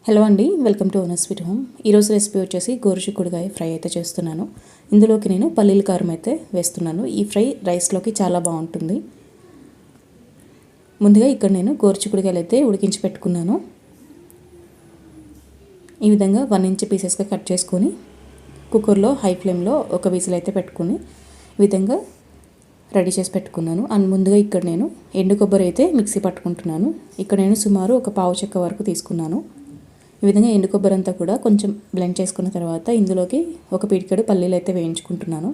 Hello అండి, welcome to owner sweet home. ఈరోజు recipe వచ్చేసి గోరుచిక్కుడుకాయ ఫ్రై అయితే చేస్తున్నాను. ఇందులోకి నేను పల్లీల కారం అయితే వేస్తున్నాను. ఈ ఫ్రై రైస్లోకి చాలా బాగుంటుంది. ముందుగా ఇక్కడ నేను గోరుచిక్కుడుకాయలు అయితే ఉడికించి పెట్టుకున్నాను. ఈ విధంగా 1 ఇంచ్ పీసెస్గా కట్ చేసుకొని కుక్కర్లో హై ఫ్లేమ్లో ఒక విజిల్ అయితే పెట్టుకుని ఈ విధంగా రెడీ చేసి పెట్టుకున్నాను. అండ్ ముందుగా ఇక్కడ నేను ఎండు కొబ్బరి అయితే మిక్సీ పట్టుకుంటున్నాను. ఇక్కడ నేను సుమారు ఒక పావు చెక్క వరకు తీసుకున్నాను. ఈ విధంగా ఎండు కొబ్బరి అంతా కూడా కొంచెం బ్లెండ్ చేసుకున్న తర్వాత ఇందులోకి ఒక పిడికెడు పల్లీలు అయితే వేయించుకుంటున్నాను.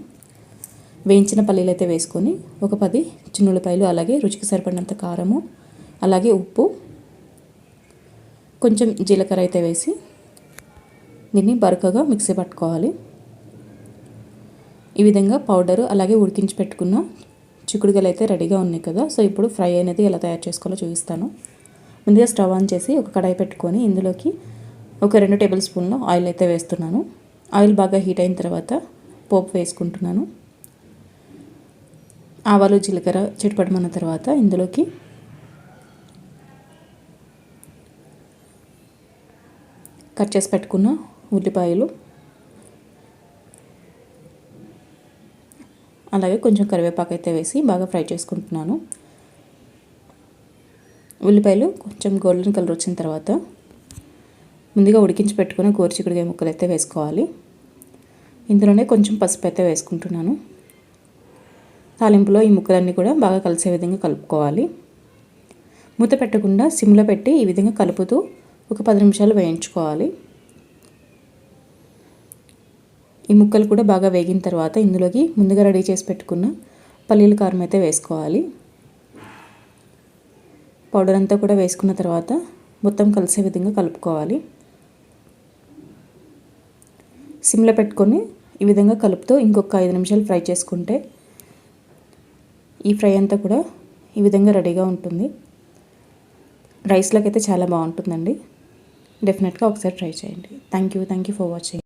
వేయించిన పల్లీలు అయితే వేసుకొని ఒక 10 చిన్నులపాయలు, అలాగే రుచికి సరిపడినంత కారము, అలాగే ఉప్పు, కొంచెం జీలకర్ర అయితే వేసి దీన్ని బరకగా మిక్సీ పట్టుకోవాలి. ఈ విధంగా పౌడరు అలాగే ఉడికించి పెట్టుకున్న చిక్కుడుకాయలు అయితే రెడీగా ఉన్నాయి కదా. సో ఇప్పుడు ఫ్రై అనేది ఎలా తయారు చేసుకోవాలో చూపిస్తాను. ముందుగా స్టవ్ ఆన్ చేసి ఒక కడాయి పెట్టుకొని ఇందులోకి ఒక 2 టేబుల్ స్పూన్ల ఆయిల్ అయితే వేస్తున్నాను. ఆయిల్ బాగా హీట్ అయిన తర్వాత పోపు వేసుకుంటున్నాను. ఆవాలు, జీలకర్ర చిటపటమన్న తర్వాత ఇందులోకి కట్ చేసి పెట్టుకున్న ఉల్లిపాయలు, అలాగే కొంచెం కరివేపాకు అయితే వేసి బాగా ఫ్రై చేసుకుంటున్నాను. ఉల్లిపాయలు కొంచెం గోల్డెన్ కలర్ వచ్చిన తర్వాత ముందుగా ఉడికించి పెట్టుకున్న గోరుచిక్కుడుకాయ ముక్కలు అయితే వేసుకోవాలి. ఇందులోనే కొంచెం పసుపు అయితే వేసుకుంటున్నాను. తాలింపులో ఈ ముక్కలన్నీ కూడా బాగా కలిసే విధంగా కలుపుకోవాలి. మూత పెట్టకుండా సిమ్లో పెట్టి ఈ విధంగా కలుపుతూ ఒక 10 నిమిషాలు వేయించుకోవాలి. ఈ ముక్కలు కూడా బాగా వేగిన తర్వాత ఇందులోకి ముందుగా రెడీ చేసి పెట్టుకున్న పల్లీల కారం అయితే వేసుకోవాలి. పౌడర్ అంతా కూడా వేసుకున్న తర్వాత మొత్తం కలిసే విధంగా కలుపుకోవాలి. సిమ్లో పెట్టుకొని ఈ విధంగా కలుపుతూ ఇంకొక 5 నిమిషాలు ఫ్రై చేసుకుంటే ఈ ఫ్రై అంతా కూడా ఈ విధంగా రెడీగా ఉంటుంది. రైస్లోకి అయితే చాలా బాగుంటుందండి. డెఫినెట్గా ఒకసారి ట్రై చేయండి. Thank you for watching.